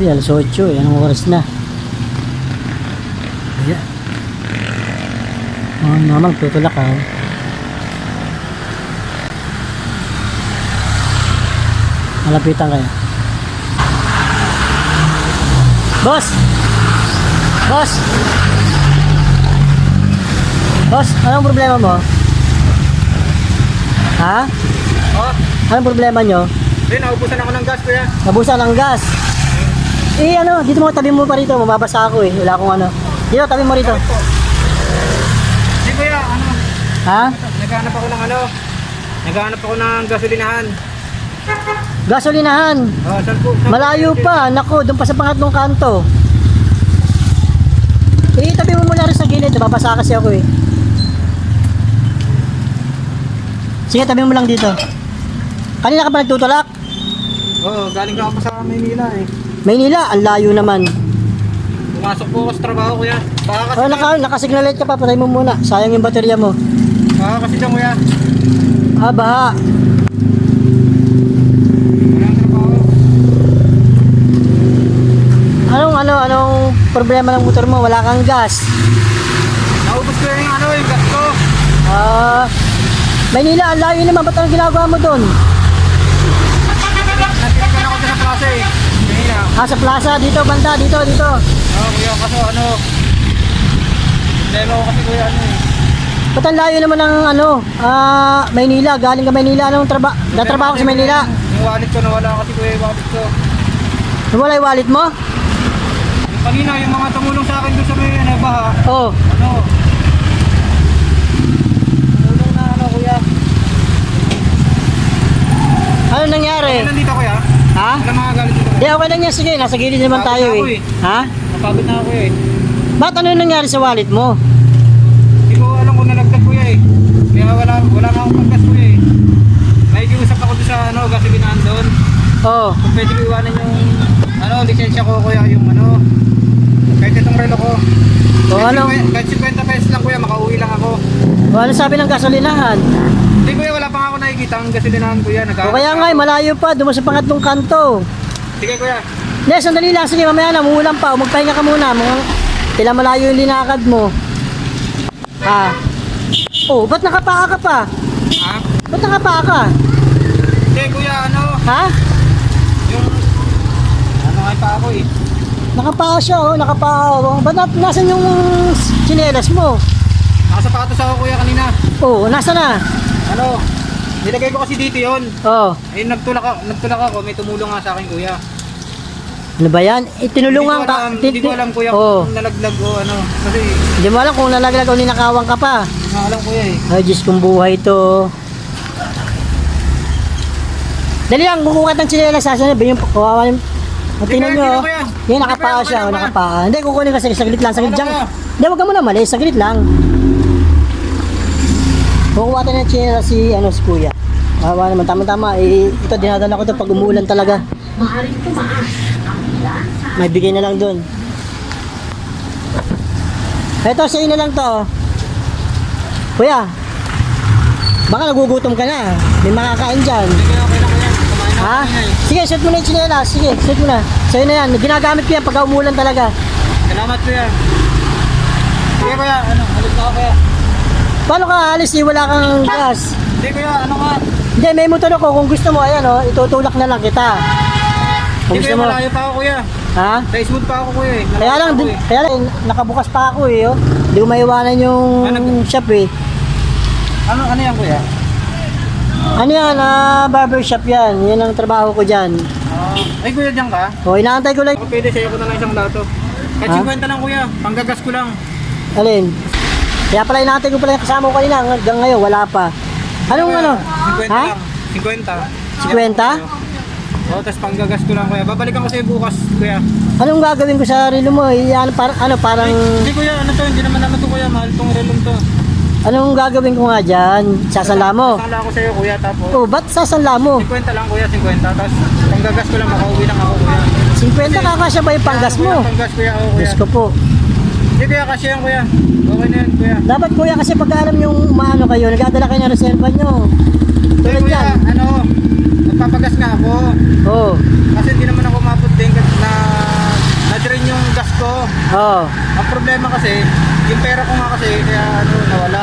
Grabe, alas 8 eh. Anong oras na? Ayan. Oh, mamang tutulak ha. Malapitan kayo. Boss! Boss! Boss, anong problema mo? Ha? Oh, Anong problema nyo? hindi, naubusan ako ng gas, kuya. Nabusan ng gas. Eh ano, dito mo tabi mo pa rito, mababasa ako eh. Wala akong ano. Dito, tabi mo rito. Hindi, kuya, Ha? naghahanap ako ng gasolinahan. Gasolinahan. Oh, saan po? Malayo pa, nako, doon pa sa pangatlong kanto. Eh, tabi mo muna rin sa gilid, nababasa kasi ako eh. Sige, tabi mo lang dito. Kanina ka pa nagtutulak? Oo, galing ka pa sa Maynila eh. Maynila, ang layo naman. Pumasok po ako sa trabaho, kuya. Baka kasi Oh, nakasignal light ka pa, patay mo muna. Sayang yung baterya mo. Baka kasi dyan, kuya. Ah, baha. Walang trabaho. Anong problema ng motor mo? Wala kang gas. Naubos ko yung gas ko. Ah, Maynila, ang layo naman. Ba't anong ginagawa mo doon? Natirikan ako dyan sa plaza eh. Maynila. Ah, sa plaza, dito, banda, dito. Oo, kuya, kaso problema ko kasi, kuya, eh. Ba't ang layo naman ng Maynila? Galing ka Maynila, natrabaho ka sa Maynila? Yung wallet ko nawala kasi, kuya, yung wallet ko. Wala yung wallet mo? Yung kanina, yung mga tumulong sa akin doon sa may baha. Oo. Tumulong na, kuya. Ano nangyari? Okay, nandito, kuya. Ha? Wala mga galit dito. Di, okay lang yan. Sige, nasa gilid naman Napagod tayo na ako eh. eh. Ha? Napagod na ako eh. Ba't ano nangyari sa wallet mo? Hindi ko alam kung nalagdag, kuya eh. Kaya wala nga akong paggas, kuya eh. Nakikiusap ako doon sa gasolinahan doon. Oo. Kung pwede ko iwanan yung lisensya ko, kuya, yung kahit itong relo ko. O ano? Kahit 50 pesos lang, kuya, makauwi lang ako. O ano sabi ng gasolinahan? Hindi, kuya, wala pa nga ako nakikita ang gasolinahan, kuya. O kaya nga, malayo pa. Doon mo sa pangatlong kanto. Sige, kuya. Hindi, sandali lang. Sige, mamaya na. Muulan pa. O magpahinga ka muna. Tila malayo yung linakad mo. Ha? Oh, ba't nakapaa ka pa? Ha? Ba't nakapaa ka? Hindi, kuya, Ha? yung nga pa ako eh. Nakapaa siya, oh. Nakapaa. Oh. Ba't nasan yung tsinelas mo? Nakasapatos ako, kuya, kanina. Oh, nasa na? Nilagay ko kasi dito yun. Oh. Ayun, nagtulak ako, may tumulong nga sa akin, kuya. Ano ba yan? Tinulungan ka. Hindi ko alam, kuya, Oh. kung nalaglag o kasi Hindi mo alam kung nalaglag o ninakawang ka pa. hindi ko alam, kuya eh. Ay, Diyos kong buhay to. Dali lang, kukukat ng tsinelas. Saan na, yung kawawa yung... Tingnan nyo, oh. kuya. Yan, nakapaa siya, oh, nakapaa. Hindi, kukunin kasi saglit lang, saglit Ano, lang. kuya? Hindi, wag ka muna mali, saglit lang. Kukuha tayo ng tsinelas si kuya. Kawawa naman, tama-tama. Ito, dinadala ko to pag umuulan talaga. May bigay na lang dun. Ito, sa na lang to. Kuya, baka nagugutom ka na. May makakain dyan. Sige, okay lang, kuya. Kumain ako Ha? kanina eh. Sige, shoot mo na yung tsinelas. Sige, shoot mo na. Sa'yo na yan. Ginagamit ko yan pag umuulan talaga. Salamat, kuya. Sige, kuya, alis na ako, kuya. Paano ka alis? Wala kang gas. Hindi, kuya, Hindi, may motor ako. Kung gusto mo, ayan o. Itutulak na lang kita. Kung Hindi, gusto kuya, mo. malayo pa ako, kuya. Ha? Sa smooth pa ako, kuya eh. Kaya lang, Malayo pa ako, eh. kaya lang, nakabukas pa ako eh. Oh. Hindi ko maiwanan yung shop eh. Ano yan, kuya? Ano yan? Barbershop yan. Yan ang trabaho ko dyan. Ay, kuya, diyan ka? O, inaantay ko lang. Ako pwede, sa'yo ko na lang isang lato. Kahit Ha? 50 lang, kuya. Panggagas ko lang. Alin? Kaya pala inaantay ko pala yung kasama ko kanina. Hanggang ngayon, wala pa. Anong Kuya, ano? 50 Ha? lang. 50. 50? Oo, tapos panggagas ko lang, kuya. Babalikan ko sa'yo bukas, kuya. Anong gagawin ko sa relo mo? Parang... Hindi, kuya, hindi naman to, kuya. Mahal tong relong to. Anong gagawin ko nga dyan? Sasanla mo? Sasala ako sa'yo, kuya, tapos Oh, ba't sasanla mo? 50 lang, kuya, 50. Tapos panggagas ko lang, makauwi lang ako, kuya. 50 kakasya ba yung panggas mo? Panggas, kuya, oo, kuya. Diyos ko po. Hindi, kuya, kasi yan, kuya. Okay na yan, kuya. Dapat kuya kasi pag alam yung maano kayo, nagdadala kayo ng reserva nyo. Hindi, Tulad kuya, yan. nagpapagas nga ako. Oh. Kasi hindi naman ako mapod din na Oo. Ang problema kasi, yung pera ko nga kasi, kaya ano, nawala.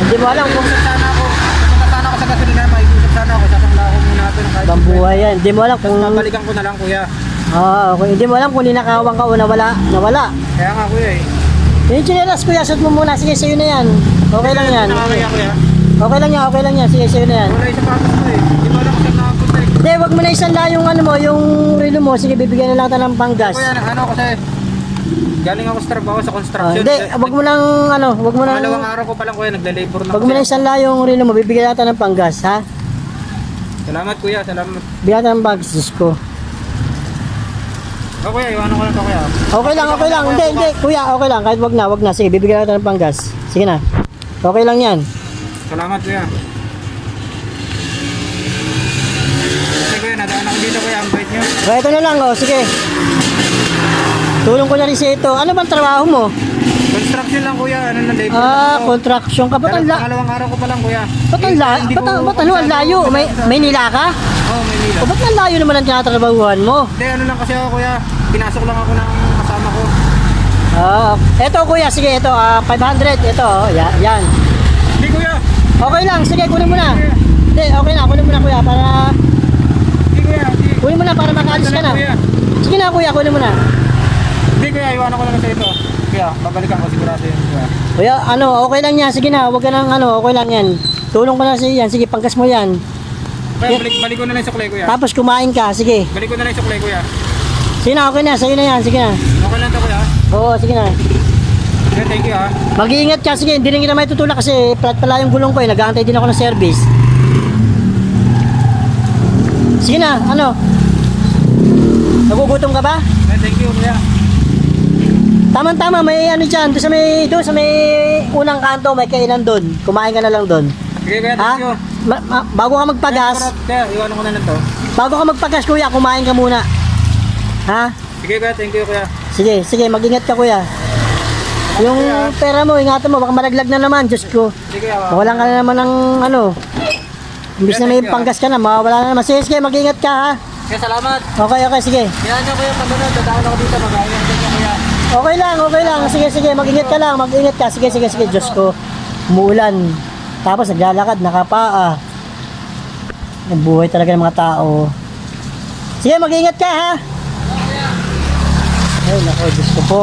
Hindi mo alam kung Usap sana ako. Pupunta sana ako sa gasolina, makikusap sana ako. Sasangla ako muna ito ng kahit ibang buhay yan. Hindi mo alam kung... Babalikan ko na lang kuya. Okay. Hindi mo alam kung ninakawang ka o nawala. Nawala. Kaya nga kuya eh. Yung chinelas kuya, suot mo muna. Sige, sa'yo na yan. Okay lang yan. Nakakaya kuya. Okay lang yan, okay lang yan. Sige, sa'yo na yan. Wala yung sapatos ko eh. Hindi mo alam kung saan nakapunta eh. Hindi, wag mo na isanla yung ano mo, yung relo mo. Sige, bibigyan na lang tayo ng panggas. Kuya, ano kasi, galing ako sa trabaho sa construction. Hindi, wag mo nang ano, wag mo nang... Pangalawang araw ko pa lang kuya, nagle-labor na Wag mo na isanla yung relo mo, bibigyan natin ng panggas, ha? Salamat kuya, salamat. Bigyan natin ng panggas, Diyos ko. O kuya, iwanan ko lang to kuya. Okay lang, okay lang. Hindi, hindi, kuya, okay lang. Kahit wag na. Sige, bibigyan natin ng panggas. Sige na. Okay lang yan. Salamat kuya. Kasi kuya, nadaan ako dito kuya, ang bait nyo. Okay, ito na lang, oh. Sige. Tulong ko na rin sa ito. Ano bang trabaho mo? Construction lang kuya, ano na labor Ah, lang ako. construction ka. Ba't ang Pangalawang araw ko pa lang kuya. Ba't ang ang layo? May nila ka? Oo, may nila. O ba't ang layo naman ang tinatrabahuhan mo? Hindi, ano lang kasi ako kuya, pinasok lang ako ng kasama ko. Eto kuya, sige, ito, 500. Ito, oh, yan. Hindi kuya, Okay lang, sige, kunin mo na. Hindi, okay na, kunin mo na kuya, para... hindi kuya, hindi. Kunin mo na para makaalis ka na. Kuya. Sige na kuya, kunin mo na. Hindi kuya, iwanan ko lang sa ito. Kuya, babalikan ko sigurado yun kuya. Kuya, ano, okay lang yan. Sige na, huwag ka nang ano, okay lang yan. Tulong ko na sa yan. Sige, pangkas mo yan. Kuya, balik ko na lang yung suklay kuya. Tapos kumain ka, sige. Balik ko na lang yung suklay kuya. Sige na, okay na, sige na yan, sige na. Okay lang to kuya. Oo, sige na. Kuya, thank you ha. Mag-iingat ka, sige, hindi rin kita may tutulak kasi flat pala yung gulong ko eh. Nag-aantay din ako ng service. Sige na, ano? Nagugutom ka ba? Kuya, thank you kuya. Tama-tama, may ano dyan, doon sa may unang kanto, may kainan doon. Kumain ka na lang doon. Sige kuya, Ha? thank you. Bago ka magpagas, Kaya, iwanan ko na lang to. bago ka magpagas kuya, kumain ka muna. Ha? Sige kuya, thank you kuya. Sige, sige, mag-ingat ka kuya. Yung pera mo, ingatan mo, baka malaglag na naman, Diyos ko. Sige kuya. Mawalan ka na naman ng ano. Imbis na may panggas ka na, mawawala na naman. Sige, sige, mag-ingat ka ha. Kaya salamat. Okay, okay, sige. Kaya nyo kuya, pag ano, dadaan ako dito, mag-ayun. Thank you kuya. Okay lang, okay lang. Sige, sige, mag-ingat ka lang, mag-ingat ka. Sige, sige, sige, Diyos ko. Umuulan. Tapos naglalakad, nakapaa. Ang buhay talaga ng mga tao. Sige, mag-ingat ka ha. Ay, nako, Diyos ko po.